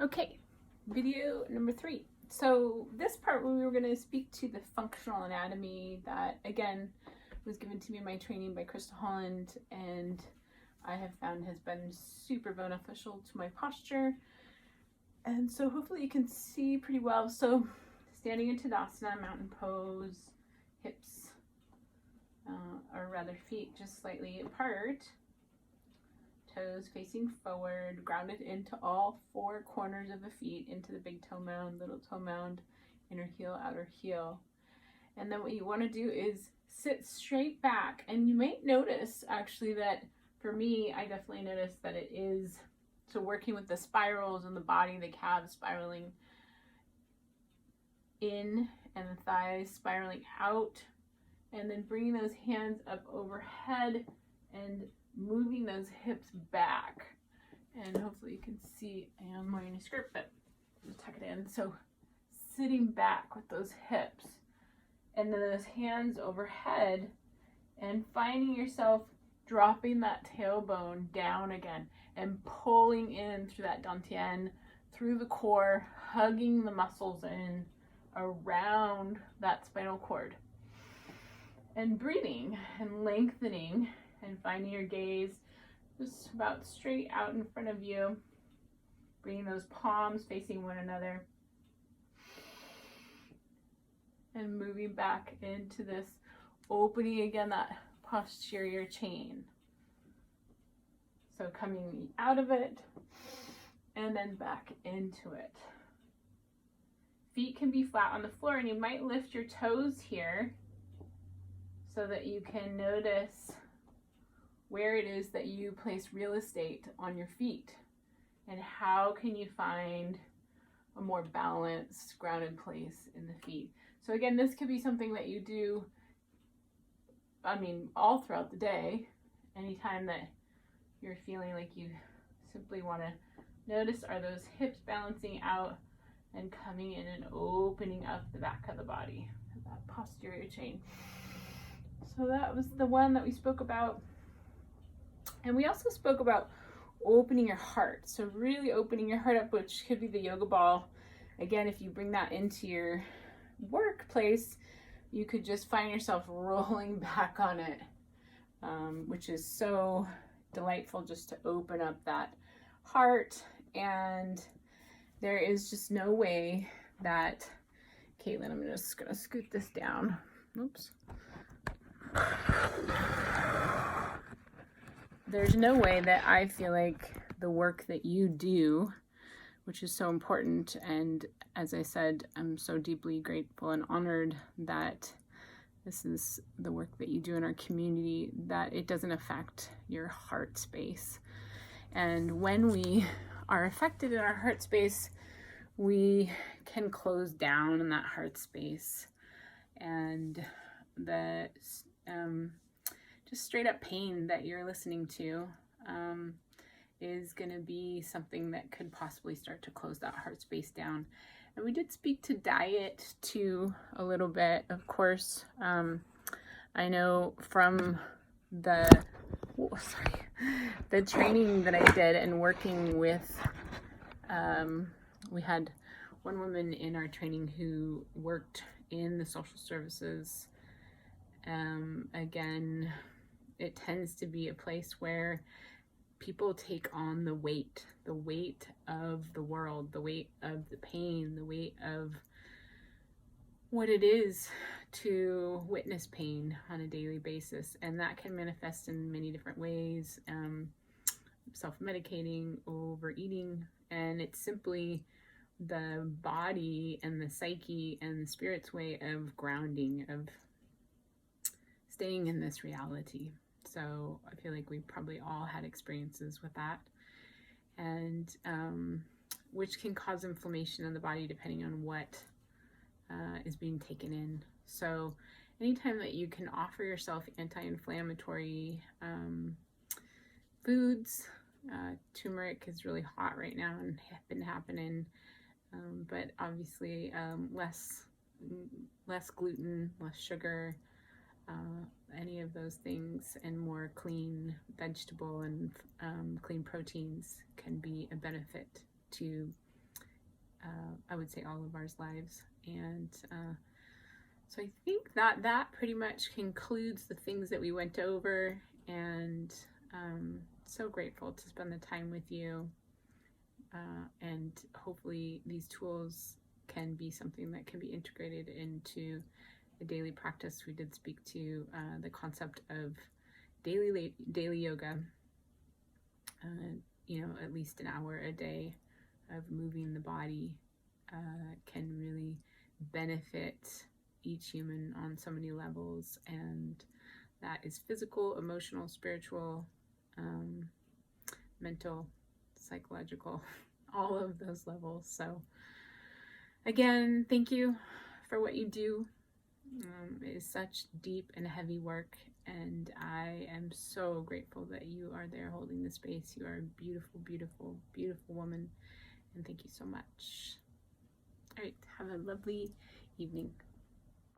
Okay, video number 3. So this part we were going to speak to the functional anatomy that again was given to me in my training by Krista Holland, and I have found has been super beneficial to my posture. And so hopefully you can see pretty well. So standing in Tadasana, mountain pose, hips, or rather feet just slightly apart, toes facing forward, grounded into all 4 corners of the feet, into the big toe mound, little toe mound, inner heel, outer heel. And then what you want to do is sit straight back. And you might notice actually that for me, I definitely noticed that it is, so working with the spirals in the body, the calves spiraling in and the thighs spiraling out, and then bringing those hands up overhead and moving those hips back. And hopefully you can see I am wearing a skirt, but just tuck it in. So sitting back with those hips and then those hands overhead, and finding yourself dropping that tailbone down again and pulling in through that dantian, through the core, hugging the muscles in around that spinal cord, and breathing and lengthening and finding your gaze just about straight out in front of you, bringing those palms facing one another, and moving back into this opening again, that posterior chain. So coming out of it and then back into it. Feet can be flat on the floor, and you might lift your toes here so that you can notice where it is that you place real estate on your feet, and how can you find a more balanced, grounded place in the feet. So again, this could be something that you do, all throughout the day. Anytime that you're feeling like you simply want to notice, are those hips balancing out and coming in and opening up the back of the body, that posterior chain. So that was the one that we spoke about. And we also spoke about opening your heart. So really opening your heart up, which could be the yoga ball. Again, if you bring that into your workplace, you could just find yourself rolling back on it, which is so delightful, just to open up that heart. And there is just no way that, Katelynn, I'm just gonna scoot this down. Oops. There's no way that I feel like the work that you do, which is so important, and as I said, I'm so deeply grateful and honored that this is the work that you do in our community, that it doesn't affect your heart space. And when we are affected in our heart space, we can close down in that heart space, and the just straight up pain that you're listening to is going to be something that could possibly start to close that heart space down. And we did speak to diet too a little bit, of course. I know from the training that I did and working with, we had one woman in our training who worked in the social services. Again, it tends to be a place where people take on the weight of the world, the weight of the pain, the weight of what it is to witness pain on a daily basis. And that can manifest in many different ways, self-medicating, overeating, and it's simply the body and the psyche and the spirit's way of grounding, of staying in this reality. So I feel like we probably all had experiences with that, and which can cause inflammation in the body depending on what is being taken in. So anytime that you can offer yourself anti-inflammatory foods, turmeric is really hot right now and been happening, but obviously less gluten, less sugar, any of those things, and more clean vegetable and clean proteins can be a benefit to I would say all of our lives. And so I think that pretty much concludes the things that we went over, and so grateful to spend the time with you. And hopefully these tools can be something that can be integrated into a daily practice. We did speak to the concept of daily yoga, at least an hour a day of moving the body can really benefit each human on so many levels, and that is physical, emotional, spiritual, mental, psychological, all of those levels. So again, thank you for what you do. It is such deep and heavy work, and I am so grateful that you are there holding the space. You are a beautiful, beautiful, beautiful woman, and thank you so much. All right, have a lovely evening.